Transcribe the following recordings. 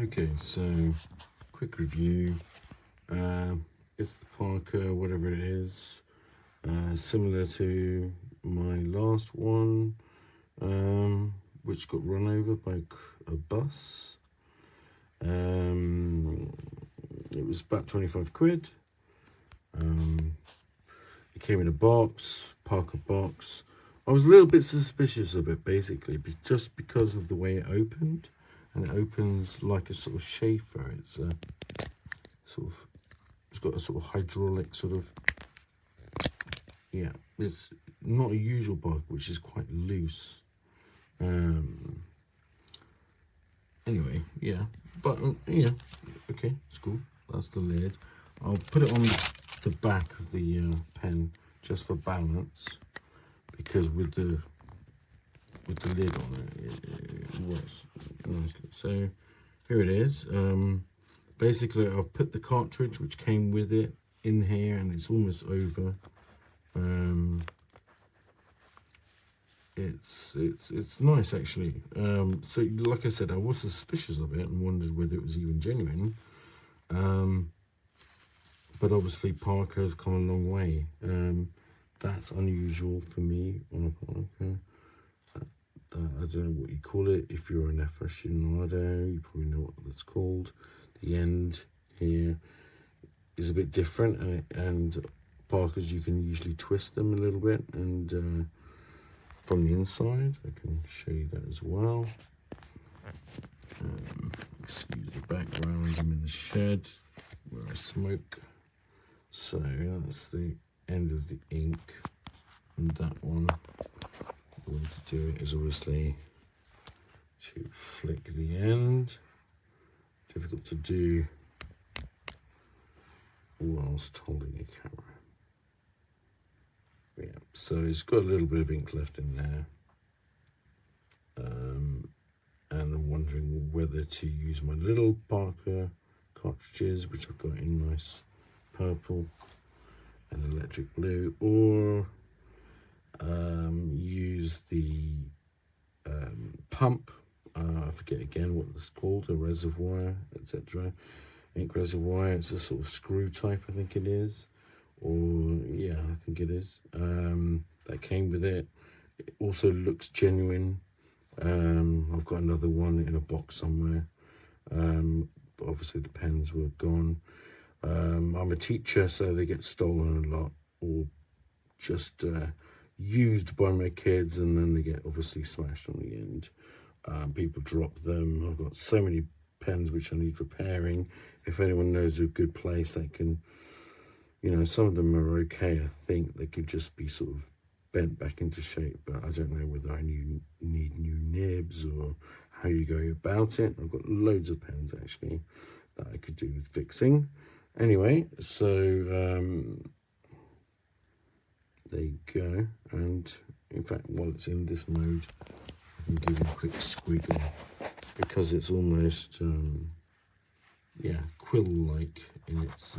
Okay, so quick review. It's the Parker, whatever it is, similar to my last one, which got run over by a bus. It was about 25 quid. It came in a box, Parker box. I was a little bit suspicious of it, basically, just because of the way it opened. And it opens like a sort of chafer. It's a it's got a sort of hydraulic sort of, yeah, it's not a usual Parker, which is quite loose. Anyway, yeah, but yeah, okay, it's cool. That's the lid. I'll put it on the back of the pen just for balance, because with the lid on it works nicely. So here it is. Basically, I've put the cartridge which came with it in here, and it's almost over. It's nice actually. So like I said, I was suspicious of it and wondered whether it was even genuine. But obviously Parker has come a long way. That's unusual for me on a Parker. I don't know what you call it. If you're an aficionado, you probably know what that's called. The end here is a bit different, and Parkers, you can usually twist them a little bit, and from the inside, I can show you that as well. Excuse the background, I'm in the shed where I smoke. So that's the end of the ink, and that one, the way to do it is obviously to flick the end. Difficult to do whilst holding a camera. Yeah, so it's got a little bit of ink left in there. And I'm wondering whether to use my little Parker cartridges, which I've got in nice purple and electric blue, or use the pump. I forget again what it's called, a reservoir, etc. Ink reservoir. It's a sort of screw type, I think it is. Or yeah, I think it is. That came with it. It also looks genuine. I've got another one in a box somewhere. But obviously the pens were gone. I'm a teacher, so they get stolen a lot, or just used by my kids, and then they get obviously smashed on the end. People drop them. I've got so many pens which I need repairing. If anyone knows a good place that can, you know, some of them are okay. I think they could just be sort of bent back into shape, but I don't know whether I need new nibs or how you go about it. I've got loads of pens actually that I could do with fixing. Anyway, so there you go. And in fact, while it's in this mode, I can give you a quick squiggle, because it's almost yeah, quill-like in its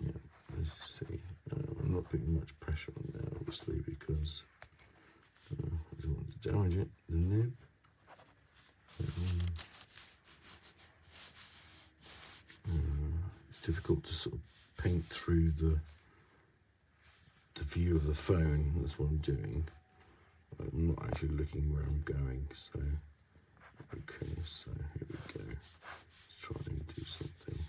yeah, as you see. I'm not putting much pressure on there, obviously, because I don't want to damage it, the nib. It's difficult to sort of paint through the view of the phone. That's what I'm doing. I'm not actually looking where I'm going. So okay, so here we go. Let's try and do something.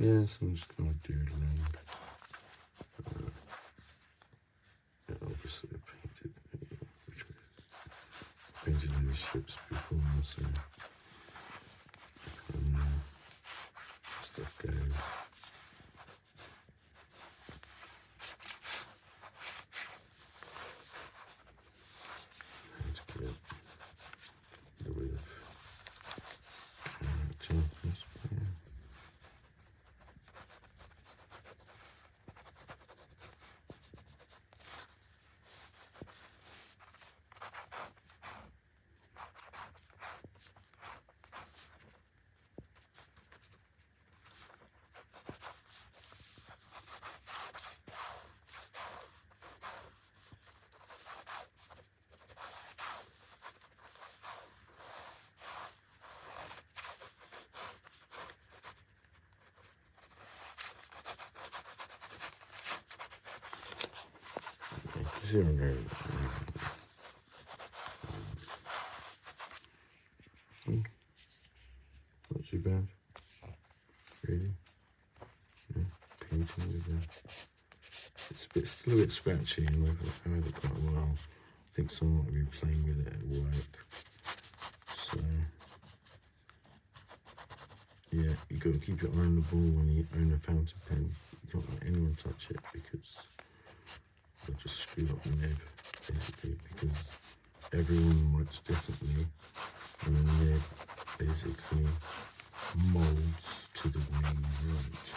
Yes, I'm just going to doodling. Obviously, I painted in the ships before, so stuff goes. zero. Not too bad, really. Yeah, painting with it's still a bit scratchy, and I've had it quite a while. I think someone might be playing with it at work. So yeah, you got to keep your eye on the ball when you own a fountain pen. You can't let anyone touch it because they'll just screw up the nib, basically, because everyone writes differently, and the nib basically molds to the way you write.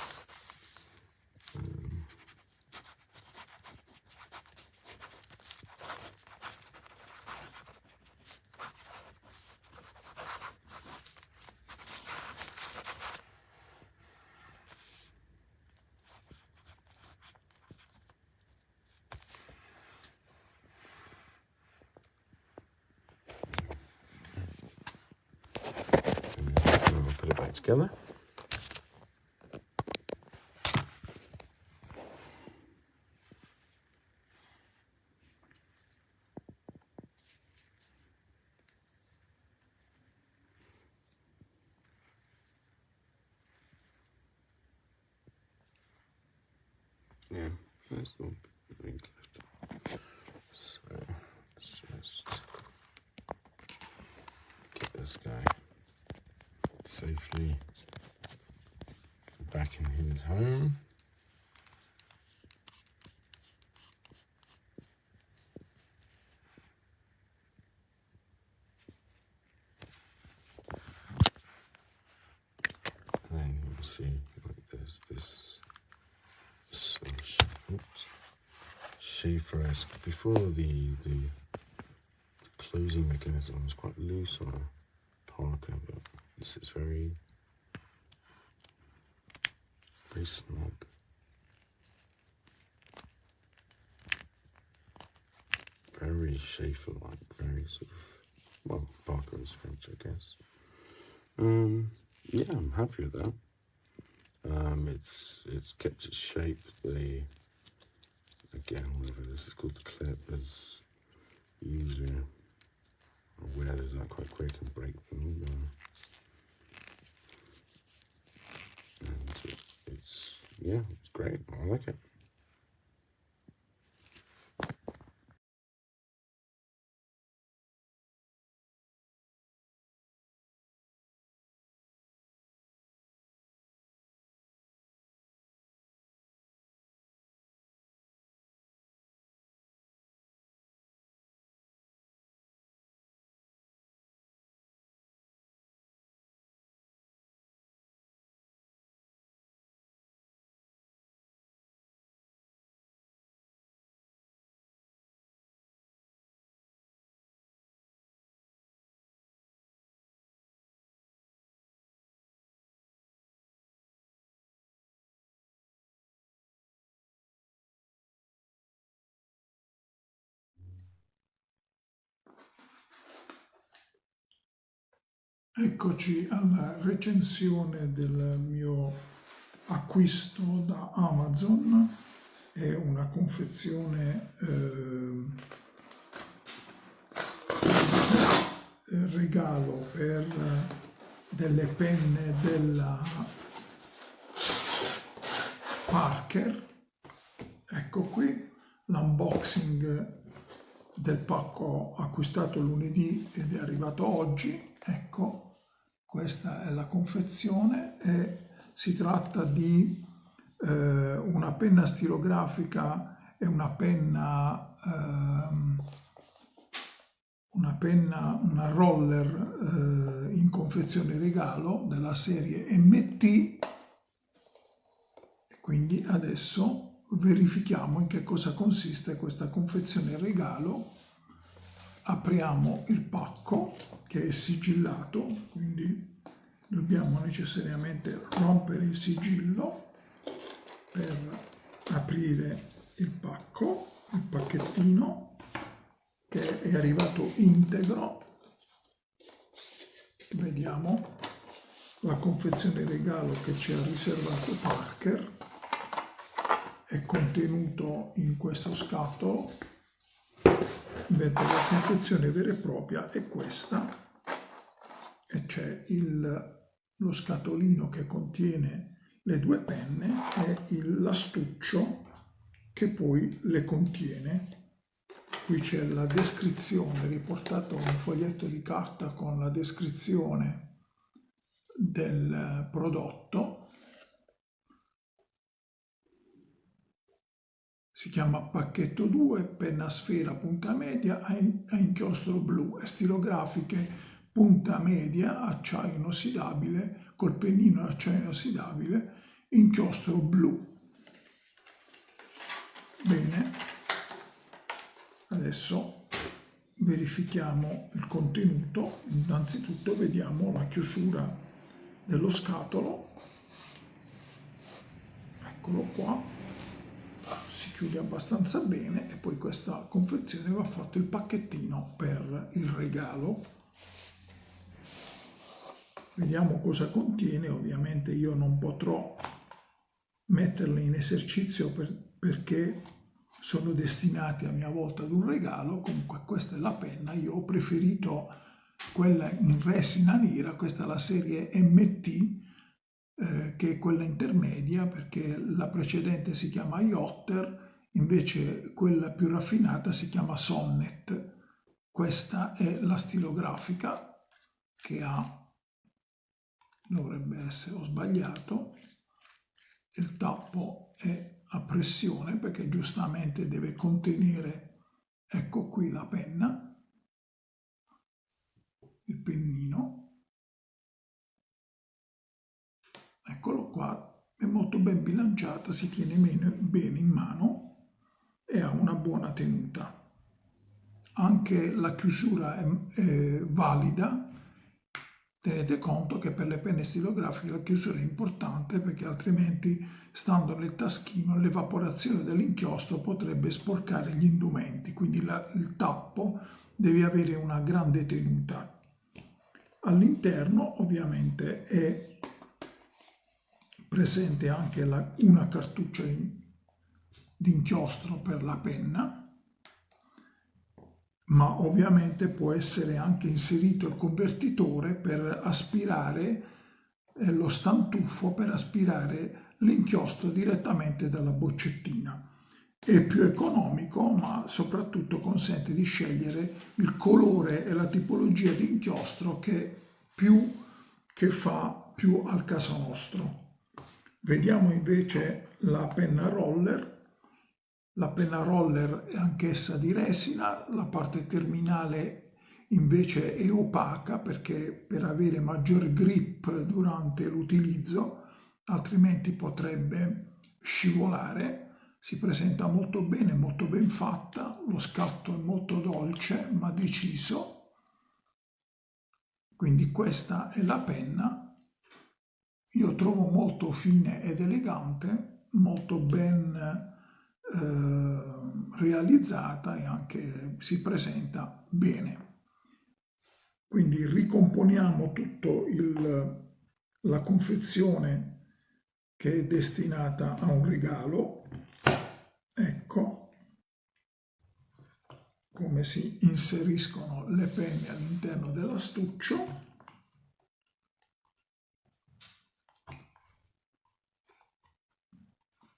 I'll put it back together. Yeah, there's no ink left. So let's just get this guy safely back in his home. And then you'll see, like, there's this sort of Schaefer-esque. Before the closing mechanism was quite loose on a Parker, but this is very snug. Very Schaefer-like, very sort of, well, Parker is French, I guess. Yeah, I'm happy with that. It's kept its shape. Again, whatever this is called, the clip, is usually I'll wear those out quite quick and break them. And it's great. I like it. Eccoci alla recensione del mio acquisto da Amazon. È una confezione regalo per delle penne della Parker. Ecco qui l'unboxing del pacco acquistato lunedì ed è arrivato oggi. Ecco, questa è la confezione e si tratta di una penna stilografica e una roller in confezione regalo della serie MT. E quindi adesso verifichiamo in che cosa consiste questa confezione regalo. Apriamo il pacco che è sigillato, quindi dobbiamo necessariamente rompere il sigillo per aprire il pacco, il pacchettino che è arrivato integro. Vediamo la confezione regalo che ci ha riservato Parker. È contenuto in questo scatolo vedete, la confezione vera e propria è questa, e c'è lo scatolino che contiene le due penne e l'astuccio che poi le contiene. Qui c'è la descrizione, riportato un foglietto di carta con la descrizione del prodotto. Si chiama pacchetto 2, penna sfera punta media a inchiostro blu e stilografiche punta media, acciaio inossidabile, col pennino acciaio inossidabile, inchiostro blu. Bene, adesso verifichiamo il contenuto. Innanzitutto vediamo la chiusura dello scatolo. Eccolo qua, si chiude abbastanza bene e poi questa confezione va fatto il pacchettino per il regalo. Vediamo cosa contiene. Ovviamente io non potrò metterle in esercizio perché sono destinati a mia volta ad un regalo. Comunque questa è la penna, io ho preferito quella in resina nera, questa è la serie MT, che è quella intermedia, perché la precedente si chiama Yotter, invece quella più raffinata si chiama Sonnet. Questa è la stilografica che dovrebbe essere, ho sbagliato, il tappo è a pressione perché giustamente deve contenere, ecco qui la penna, il pennino, eccolo qua, è molto ben bilanciata, si tiene bene in mano e ha una buona tenuta. Anche la chiusura è valida. Tenete conto che per le penne stilografiche la chiusura è importante perché altrimenti, stando nel taschino, l'evaporazione dell'inchiostro potrebbe sporcare gli indumenti, quindi il tappo deve avere una grande tenuta. All'interno ovviamente è presente anche una cartuccia di inchiostro per la penna, ma ovviamente può essere anche inserito il convertitore per aspirare lo stantuffo, per aspirare l'inchiostro direttamente dalla boccettina. È più economico, ma soprattutto consente di scegliere il colore e la tipologia di inchiostro che fa più al caso nostro. Vediamo invece la penna roller. La penna roller è anch'essa di resina, la parte terminale invece è opaca perché per avere maggior grip durante l'utilizzo, altrimenti potrebbe scivolare. Si presenta molto bene, molto ben fatta, lo scatto è molto dolce ma deciso. Quindi questa è la penna. Io trovo molto fine ed elegante, molto ben realizzata e anche si presenta bene. Quindi ricomponiamo tutto la confezione che è destinata a un regalo. Ecco come si inseriscono le penne all'interno dell'astuccio.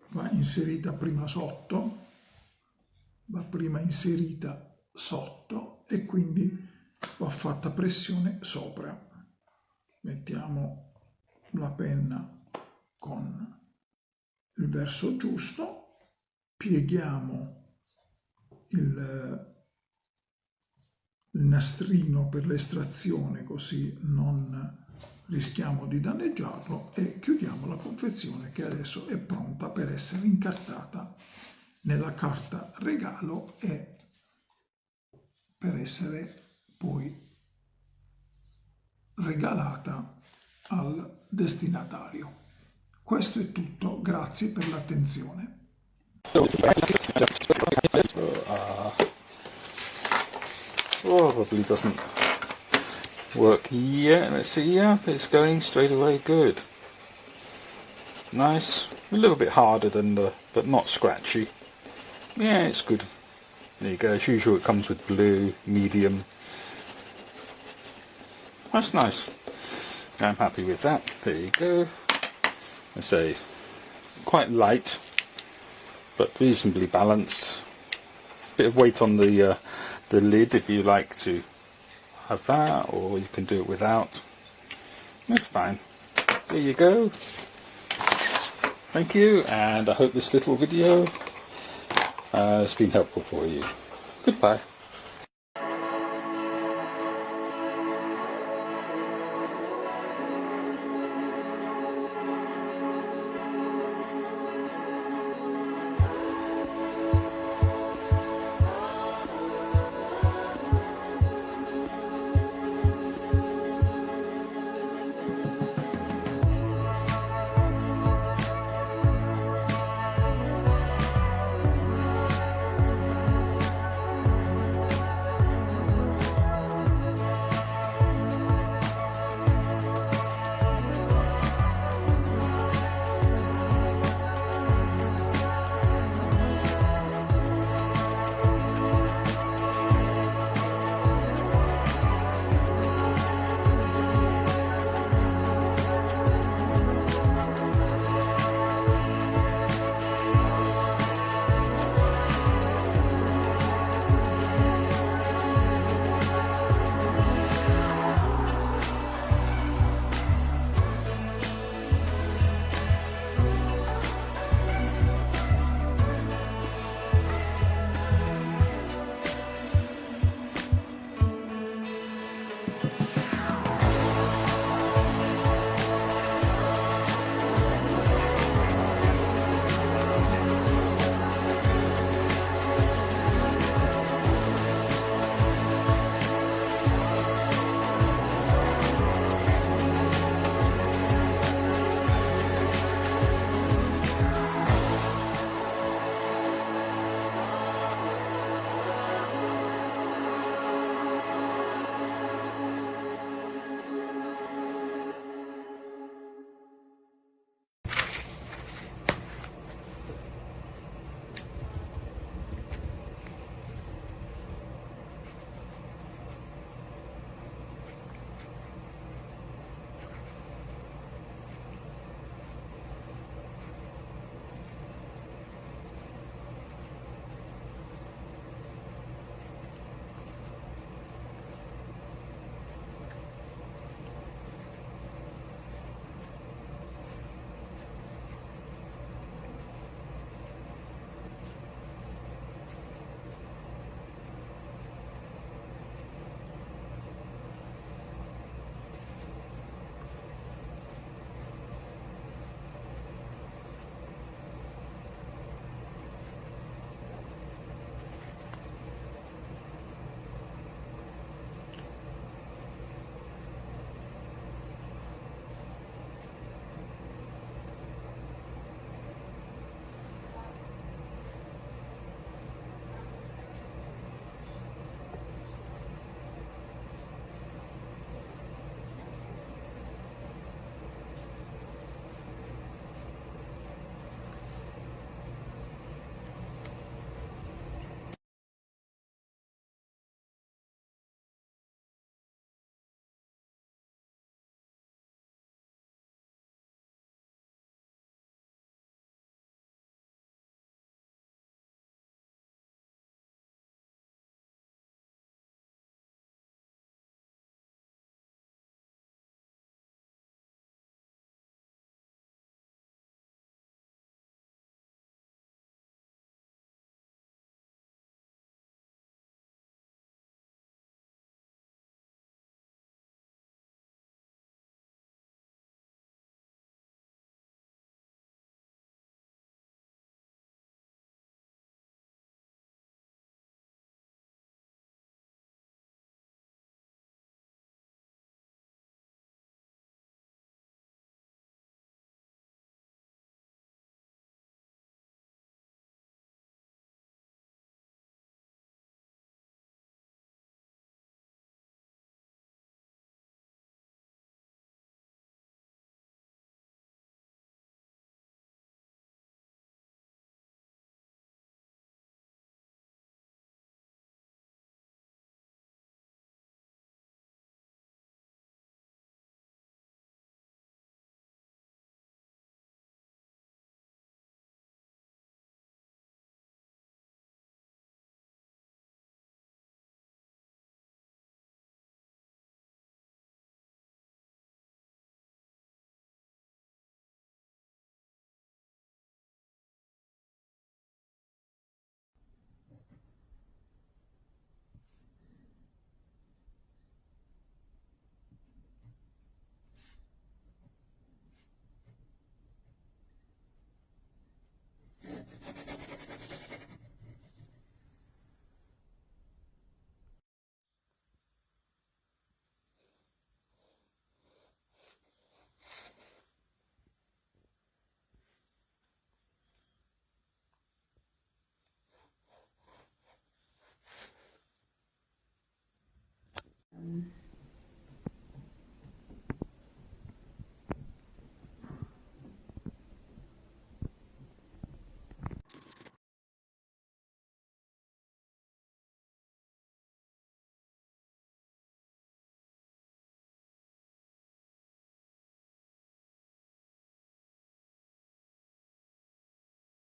Va inserita prima sotto, va prima inserita sotto e quindi va fatta pressione sopra. Mettiamo la penna con il verso giusto, pieghiamo il nastrino per l'estrazione così non rischiamo di danneggiarlo e chiudiamo la confezione che adesso è pronta per essere incartata nella carta regalo e per essere poi regalata al destinatario. Questo è tutto, grazie per l'attenzione. Probably doesn't work yet. Let's see. Yeah, it's going straight away. Good. Nice. A little bit harder than but not scratchy. Yeah, it's good. There you go. As usual, it comes with blue, medium. That's nice. I'm happy with that. There you go. I say quite light, but reasonably balanced. Bit of weight on the lid if you like to have that, or you can do it without. That's fine. There you go. Thank you, and I hope this little video has been helpful for you. Goodbye.